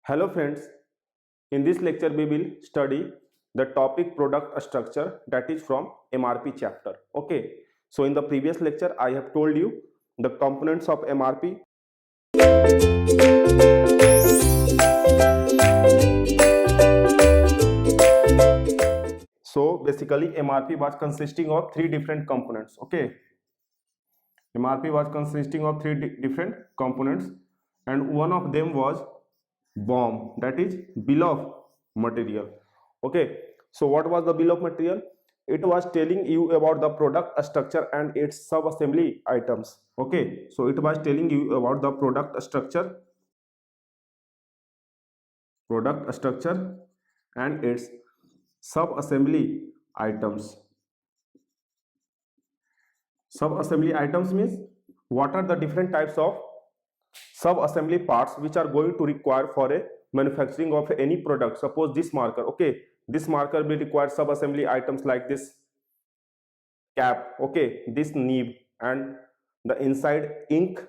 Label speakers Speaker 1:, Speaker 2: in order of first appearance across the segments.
Speaker 1: Hello friends, in this lecture we will study the topic product structure, that is from MRP chapter. Okay, so in the previous lecture I have told you the components of MRP. So basically MRP was consisting of three different components. Okay, MRP was consisting of three different components, and one of them was BOM, that is bill of material. Okay, so what was the bill of material? It was telling you about the product structure and its sub-assembly items. Okay, so it was telling you about the product structure and its sub-assembly items. Sub-assembly items means what are the different types of sub-assembly parts which are going to require for a manufacturing of any product. Suppose this marker, okay, this marker will require sub-assembly items like this cap, okay, this nib, and the inside ink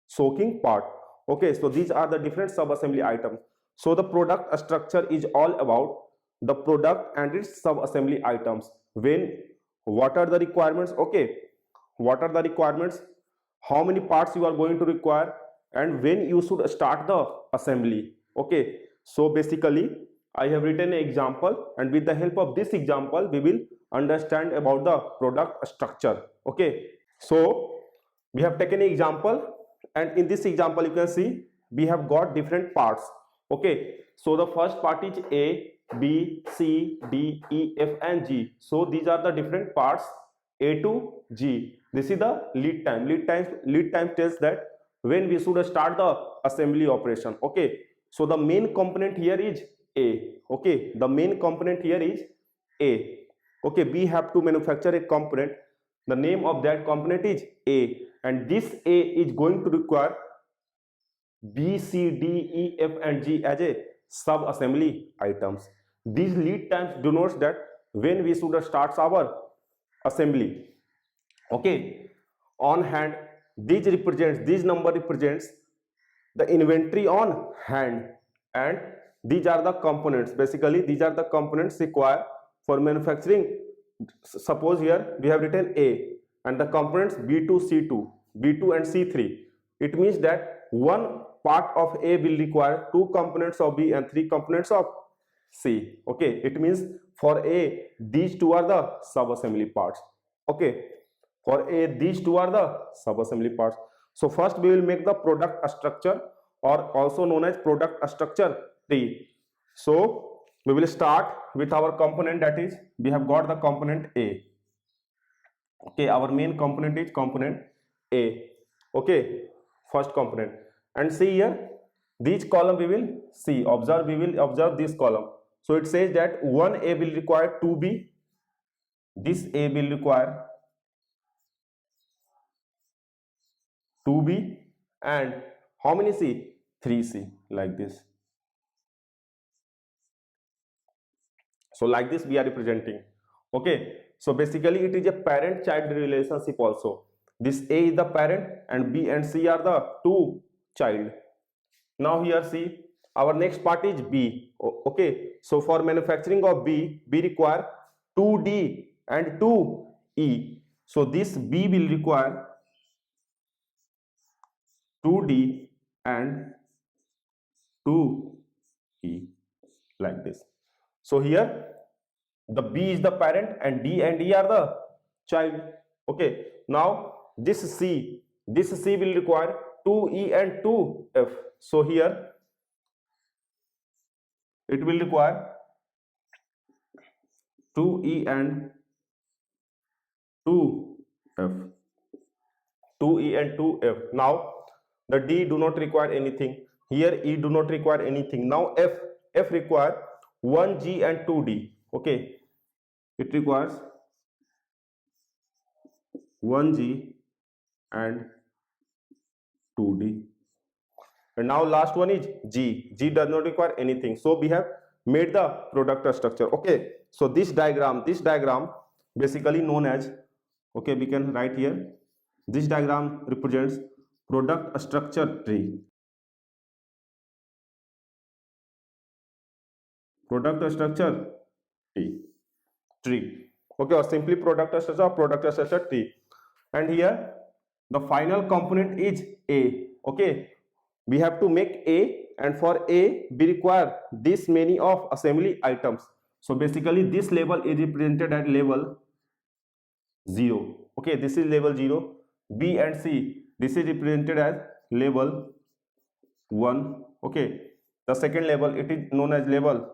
Speaker 1: soaking part. Okay, so these are the different sub-assembly items. So the product structure is all about the product and its sub-assembly items. When what are the requirements? Okay, what are the requirements, how many parts you are going to require, and when you should start the assembly. Okay, so basically I have written an example, and with the help of this example we will understand about the product structure. Okay, so we have taken an example, and in this example you can see we have got different parts. Okay, so the first part is A, B, C, D, E, F and G. So these are the different parts A to G. This is the lead time. Lead time tells that when we should start the assembly operation. Okay, so the main component here is A. Okay, the main component here is A. Okay, we have to manufacture a component. The name of that component is A, and this A is going to require B, C, D, E, F and G as a sub assembly items. These lead times denotes that when we should start our assembly. Okay, on hand, this number represents the inventory on hand, and these are the components. Basically these are the components required for manufacturing. Suppose here we have written A and the components B2, C2, B2 and C3. It means that one part of A will require two components of B and three components of C. Okay, it means for A these two are the sub assembly parts. Okay, for A these two are the sub assembly parts. So first we will make the product structure, or also known as product structure tree. So we will start with our component, that is we have got the component A. Okay, our main component is component A. Okay, first component, and see here this column we will see, we will observe this column. So it says that one A will require 2B, this A will require 2B, and how many C? 3C, like this. So like this we are representing. Okay, so basically it is a parent child relationship also. This A is the parent and B and C are the two child. Now here see, our next part is B. Okay, so for manufacturing of B, we require 2D and 2E. So this B will require 2D and 2E, like this. So here the B is the parent and D and E are the child. Okay, now this C will require 2E and 2F. So here it will require 2E and 2F. 2E and 2F. Now the D do not require anything. Here E do not require anything. Now F require 1G and 2D. Okay, it requires 1G and 2D. And now last one is G. G does not require anything. So we have made the product structure. Okay, so this diagram basically known as, okay, we can write here, this diagram represents product structure tree. product structure tree, okay, or simply product structure or product structure tree. And here the final component is a, okay, we have to make a, and for a we require this many of assembly items. So basically this label is represented at level 0, okay, this is level 0. B and C, this is represented as level 1, okay. The second level, it is known as level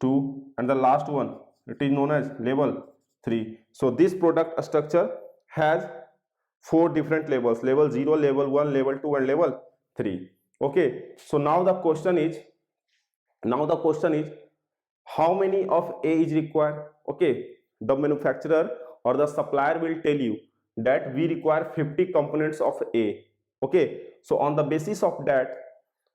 Speaker 1: 2, and the last one, it is known as level 3. So this product structure has 4 different levels: level 0, level 1, level 2, and level 3. Okay, so now the question is how many of A is required. Okay, the manufacturer or the supplier will tell you that we require 50 components of A. Okay, so on the basis of that,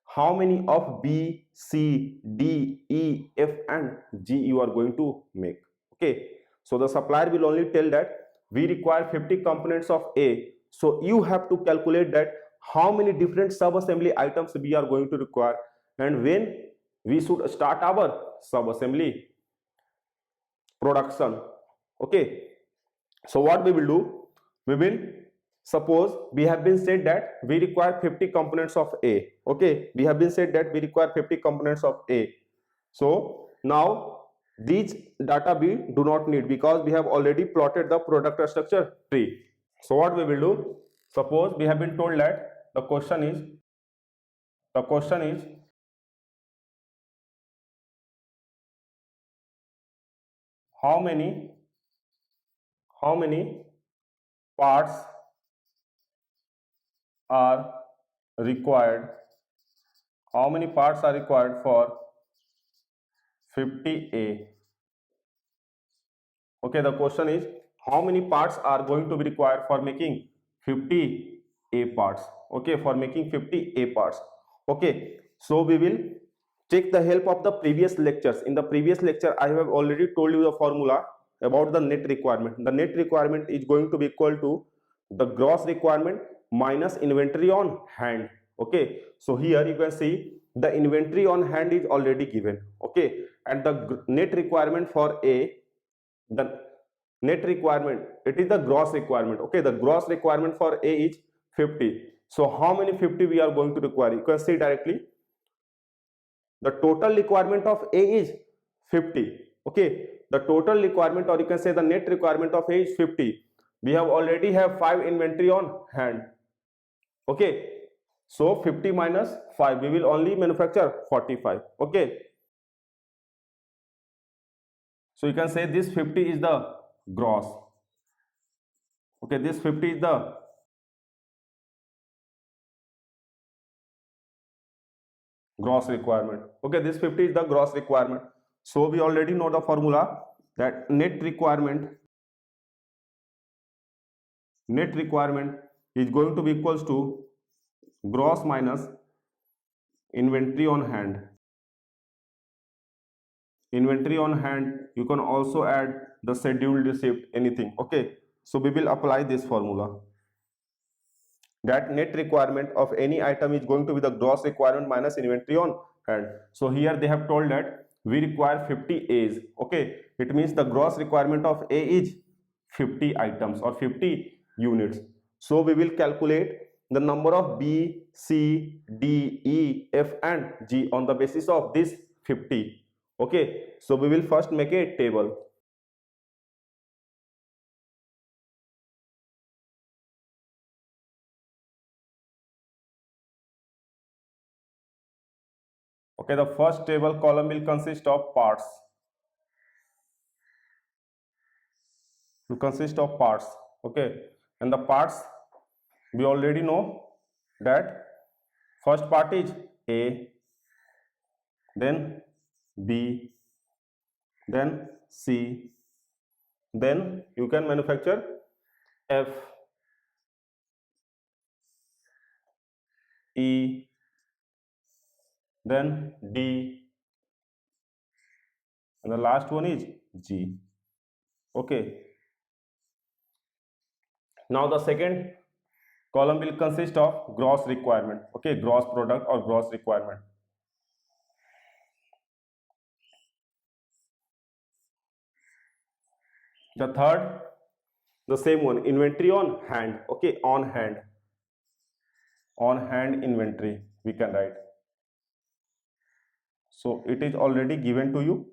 Speaker 1: how many of B, C, D, E, F, and G you are going to make. Okay, so the supplier will only tell that we require 50 components of A. So you have to calculate that how many different sub-assembly items we are going to require, and when we should start our sub-assembly production. Okay, so what we will do, we will suppose we have been said that we require 50 components of A. Okay, we have been said that we require 50 components of A. So now these data we do not need because we have already plotted the product structure tree. So what we will do, suppose we have been told that the question is how many parts are required, for 50A. Okay, the question is how many parts are going to be required for making 50A parts. Okay, for making 50A parts. Okay, so we will take the help of the previous lectures. In the previous lecture, I have already told you the formula about the net requirement. The net requirement is going to be equal to the gross requirement minus inventory on hand. Okay, so here you can see the inventory on hand is already given. Okay, and the net requirement for A, the net requirement, it is the gross requirement. Okay, the gross requirement for A is 50. So how many 50 we are going to require? You can see directly the total requirement of A is 50. Okay, the total requirement, or you can say the net requirement of A is 50. We have already have 5 inventory on hand. Okay, so 50 minus 5, we will only manufacture 45. Okay, so you can say this 50 is the gross. Okay, this 50 is the gross requirement. Okay, this 50 is the gross requirement. So we already know the formula that net requirement is going to be equals to gross minus inventory on hand. Inventory on hand, you can also add the scheduled receipt, anything. Okay, so we will apply this formula that net requirement of any item is going to be the gross requirement minus inventory on hand. So here they have told that we require 50 A's. Okay, it means the gross requirement of A is 50 items or 50 units. So we will calculate the number of B, C, D, E, F, and G on the basis of this 50. Okay, so we will first make a table. Okay, the first table column will consist of parts. Okay, and the parts we already know that first part is A, then B, then C, then you can manufacture F, E, then D, and the last one is G. Okay, now the second column will consist of gross requirement. Okay, gross product or gross requirement. The third, the same one, inventory on hand. Okay, on hand inventory we can write. So it is already given to you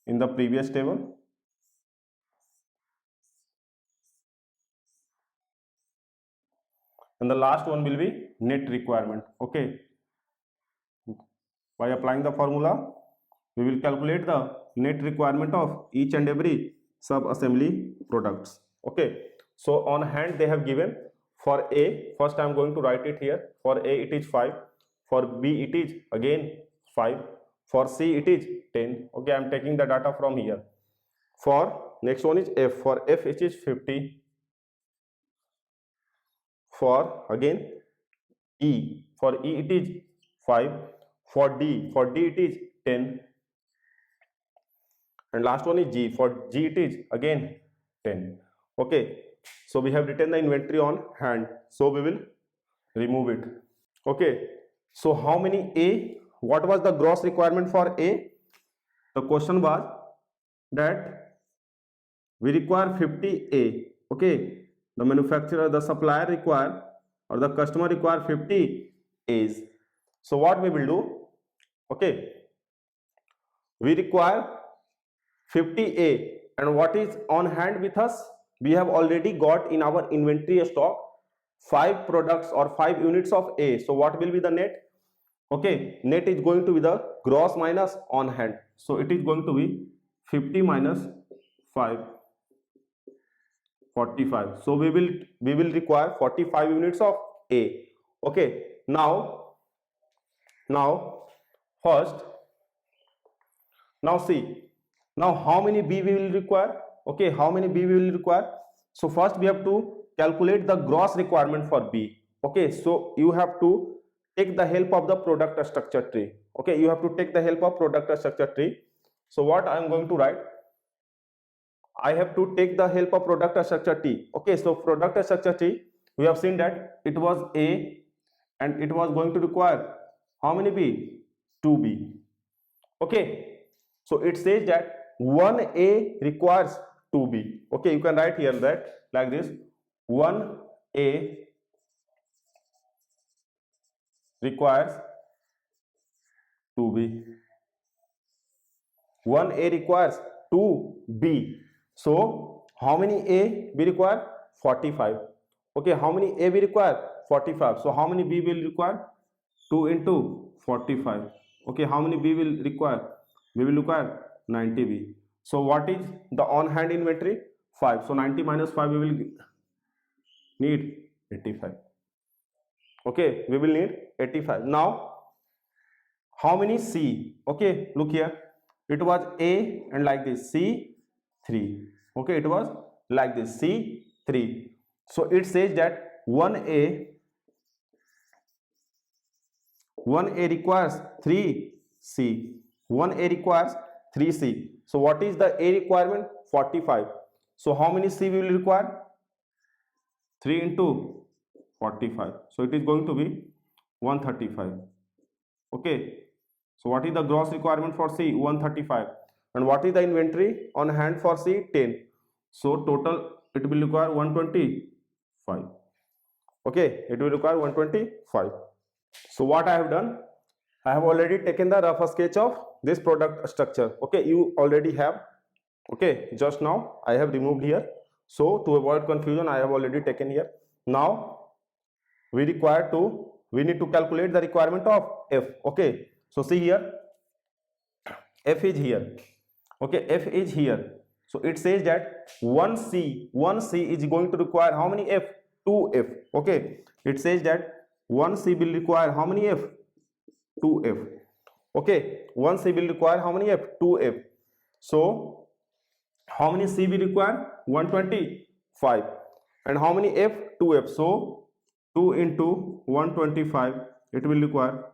Speaker 1: in the previous table. And the last one will be net requirement. Okay, by applying the formula we will calculate the net requirement of each and every sub assembly products. Okay, so on hand they have given for A, first I am going to write it here. For A it is 5, for B it is again 5, for C it is 10. Okay, I am taking the data from here. For next one is F, for F it is 50, for again E, for E it is 5, for D it is 10, and last one is G, for G it is again 10. Okay, so we have written the inventory on hand, so we will remove it. Okay, so how many A, what was the gross requirement for A? The question was that we require 50 A. Okay, the manufacturer, the supplier require, or the customer require 50 A's. So what we will do? Okay, we require 50 A, and what is on hand with us? We have already got in our inventory stock 5 products or 5 units of A. So what will be the net? Okay, net is going to be the gross minus on hand. So it is going to be 50 minus 5, 45. So we will require 45 units of A. Okay, now first, now see, now how many B we will require? Okay, how many B we will require? So first we have to calculate the gross requirement for B. Okay, so you have to take the help of the product structure tree. Okay, you have to take the help of product structure tree. So what I am going to write? I have to take the help of product structure tree. Okay, so product structure tree, we have seen that it was A and it was going to require how many B? 2B. Okay, so it says that 1A requires 2B. Okay, you can write here that like this: 1A requires 2B. 1A requires 2B. So how many A we require? 45. Okay, how many A we require? 45. So how many B will require? 2 into 45. Okay, how many B will require? We will require 90 B. So what is the on hand inventory? 5. So 90 minus 5 we will need 85. Okay, we will need 85. Now how many C? Okay, look here, it was A and like this C3. Okay, it was like this C3. So it says that 1A requires 3C. 1A requires 3C. So what is the A requirement? 45. So how many C we will require? 3 into 45. So it is going to be 135. Okay, so what is the gross requirement for C? 135. And what is the inventory on hand for C? 10. So total it will require 125. Okay, it will require 125. So what I have done, I have already taken the rough sketch of this product structure. Okay, you already have. Okay, just now I have removed here. So to avoid confusion, I have already taken here. Now we need to calculate the requirement of F. Okay, so see here, F is here. Okay, F is here. So it says that 1C is going to require how many F? 2F. Okay, it says that 1C will require how many F? 2F. Okay, 1C will require how many F? 2F. So how many C we require? 125. And how many F? 2F. So 2 into 125, it will require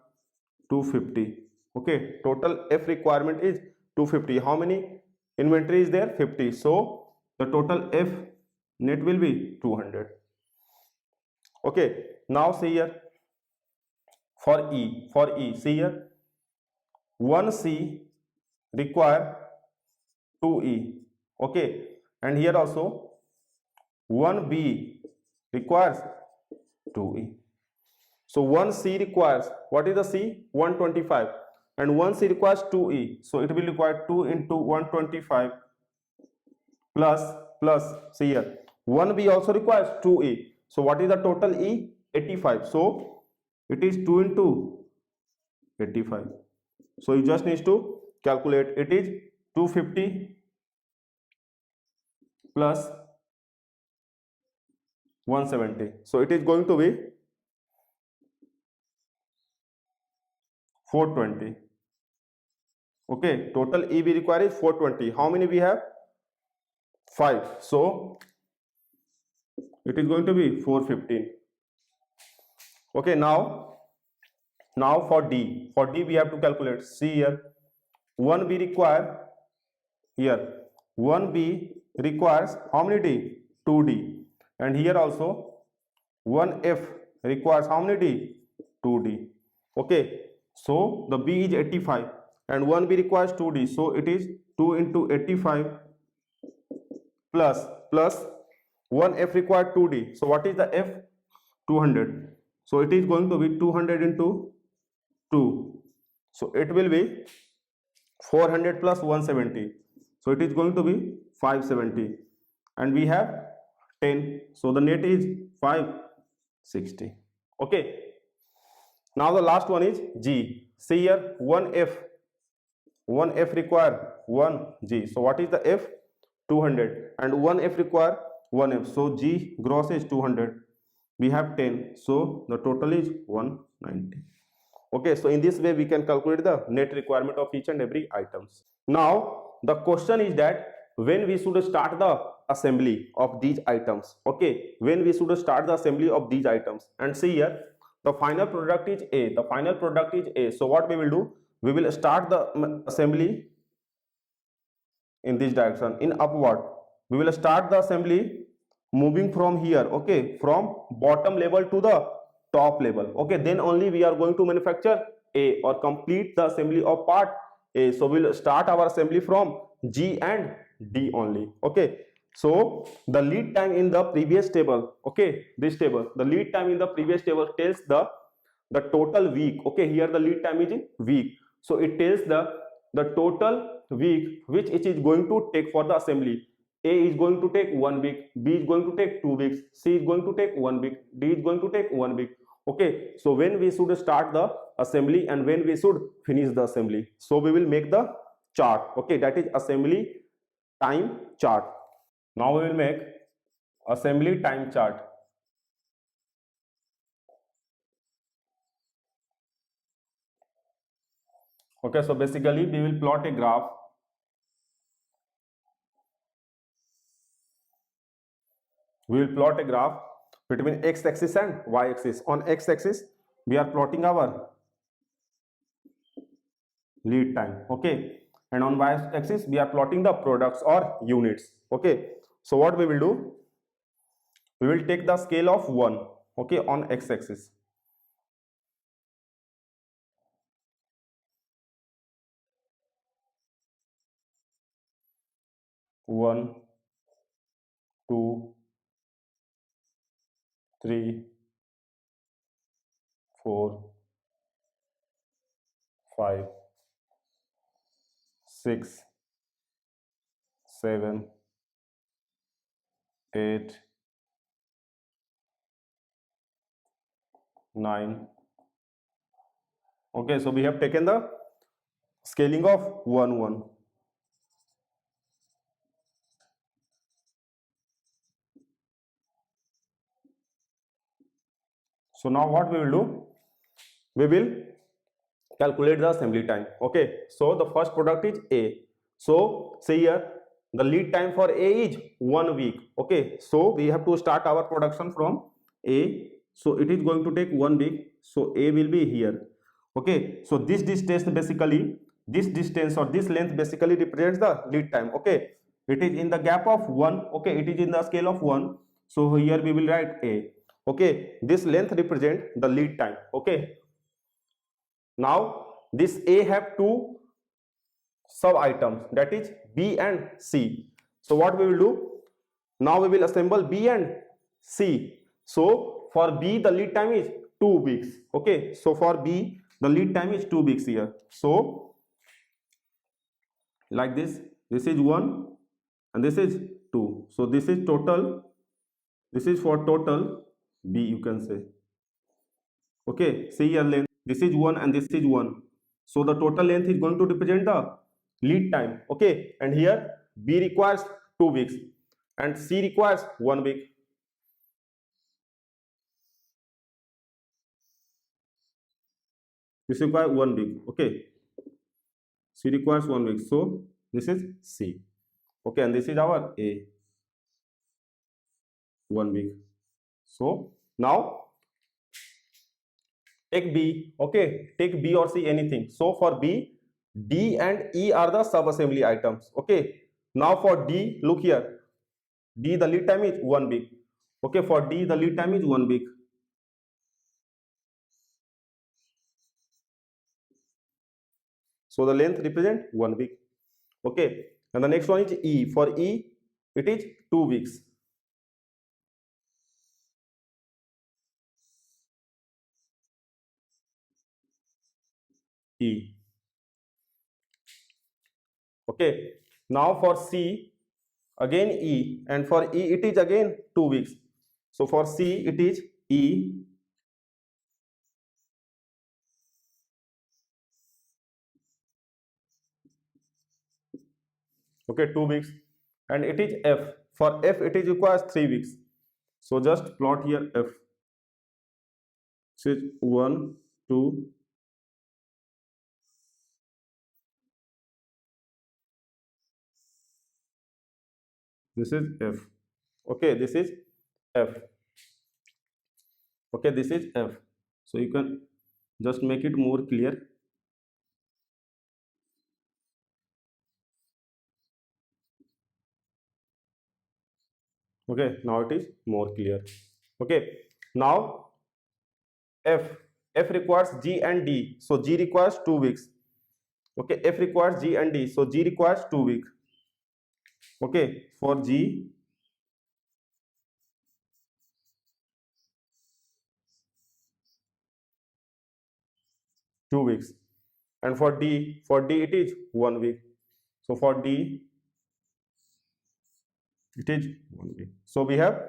Speaker 1: 250. Okay, total F requirement is 250. How many inventory is there? 50. So the total F net will be 200. Okay, now see here, for E, see here, 1C require 2E. Okay, and here also 1B requires 2E. So 1C requires, what is the C? 125, and 1C requires 2E, so it will require 2 into 125 plus see here 1B also requires 2E, so what is the total E? 85, so it is 2 into 85, so you just need to calculate. It is 250 plus 170, so it is going to be 420. Okay, total E we require is 420. How many we have? 5, so it is going to be 415. Okay, now for D we have to calculate. See here 1B require, here 1B requires how many D? 2D, and here also 1F requires how many D? 2D. Okay, so the B is 85 and 1B requires 2D, so it is 2 into 85 plus 1F required 2D, so what is the F? 200, so it is going to be 200 into 2, so it will be 400 plus 170, so it is going to be 570, and we have 10, so the net is 560. Okay, now the last one is G. See here 1F require 1G, so what is the F? 200, and 1F require 1F, so G gross is 200, we have 10, so the total is 190. Okay, so in this way we can calculate the net requirement of each and every items. Now the question is that when we should start the assembly of these items. Okay, when we should start the assembly of these items, and see here the final product is A, the final product is A, so what we will do? We will start the assembly in this direction, in upward. We will start the assembly moving from here, okay, from bottom level to the top level. Okay, then only we are going to manufacture A or complete the assembly of part A. So we will start our assembly from G and D only. Okay, so the lead time in the previous table, okay, this table, the lead time in the previous table tells the total week. Okay, here the lead time is in week, so it tells the total week which it is going to take for the assembly. A is going to take 1 week, B is going to take 2 weeks, C is going to take 1 week, D is going to take 1 week. Okay, so when we should start the assembly and when we should finish the assembly, so we will make the chart. Okay, that is assembly time chart. Now we will make assembly time chart. Okay, so basically we will plot a graph. We will plot a graph between x-axis and y-axis. On x-axis we are plotting our lead time, okay, and on y-axis we are plotting the products or units. Okay, so what we will do? We will take the scale of 1, okay, on x-axis. One, 2, 3, 4, 5, 6, 7, 8, 9. Okay, so we have taken the scaling of 1, 1. So now what we will do? We will calculate the assembly time. Okay, so the first product is A. So see here the lead time for A is 1 week. Okay, so we have to start our production from A. So it is going to take 1 week. So A will be here. Okay, so this distance basically, this distance or this length basically represents the lead time. Okay, it is in the gap of 1. Okay, it is in the scale of 1. So here we will write A. Okay, this length represent the lead time. Okay, now this A have two sub items, that is B and C. So what we will do? Now we will assemble B and C. So for B the lead time is 2 weeks. Okay, so for B the lead time is 2 weeks here. So like this is 1 and this is 2. So this is total, this is for total B, you can say. Okay, see here length, this is 1 and this is 1. So the total length is going to represent the lead time. Okay, and here B requires 2 weeks and C requires 1 week. This requires 1 week. Okay, C requires 1 week. So this is C. Okay, and this is our A, 1 week. So now take B. Okay, take B or C, anything. So for B, D and E are the sub-assembly items. Okay, now for D, look here. D the lead time is 1 week. Okay, for D the lead time is 1 week. So the length represent 1 week. Okay, and the next one is E. For E, it is 2 weeks. E. Okay, now for C, again E, and for E it is again 2 weeks. So for C it is E. Okay, 2 weeks, and it is F. For F it is requires 3 weeks. So just plot here F. So 1, 2, this is F. Okay, this is F. Okay, this is F. So you can just make it more clear. Okay, now it is more clear. Okay, now F requires G and D. So G requires 2 weeks. Okay, F requires G and D. So G requires 2 weeks. Okay, for G, two weeks, and for D it is 1 week. So for D it is 1 week. So we have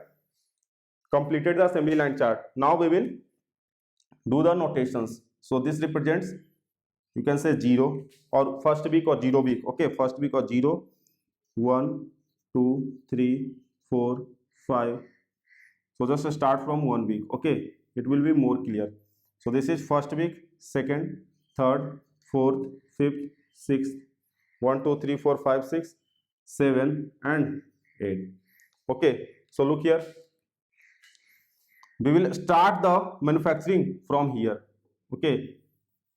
Speaker 1: completed the assembly line chart. Now we will do the notations. So this represents, you can say 0 or first week or 0 week. Okay, first week or 0, 1, 2, 3, 4, 5. So just start from 1 week. Okay, it will be more clear. So this is first week, second, third, fourth, fifth, sixth, 1, 2, 3, 4, 5, 6, 7 and 8. Okay, so look here, we will start the manufacturing from here. Okay,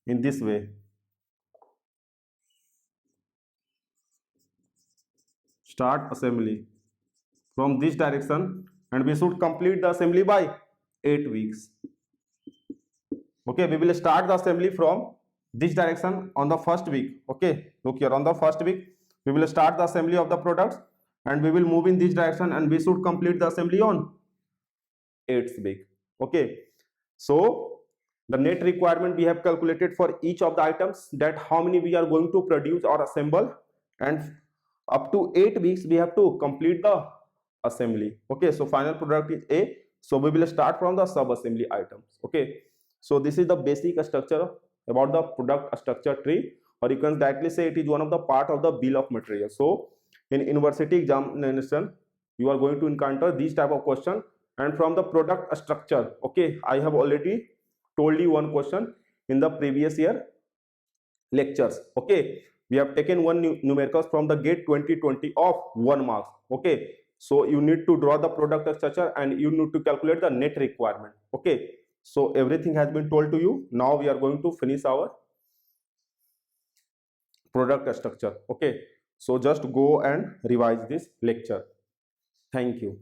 Speaker 1: in this way. Start assembly from this direction, and we should complete the assembly by 8 weeks. Okay, we will start the assembly from this direction on the first week. Okay, look here, on the first week we will start the assembly of the products, and we will move in this direction, and we should complete the assembly on 8th week. Okay, so the net requirement we have calculated for each of the items, that how many we are going to produce or assemble, and up to 8 weeks we have to complete the assembly. Okay, so final product is A. So we will start from the sub assembly items. Okay, so this is the basic structure about the product structure tree, or you can directly say it is one of the part of the bill of material. So in university examination you are going to encounter these type of question, and from the product structure. Okay, I have already told you one question in the previous year lectures. Okay, we have taken one numericals from the GATE 2020 of 1 marks. Okay, so you need to draw the product structure and you need to calculate the net requirement. Okay, so everything has been told to you. Now we are going to finish our product structure. Okay, so just go and revise this lecture. Thank you.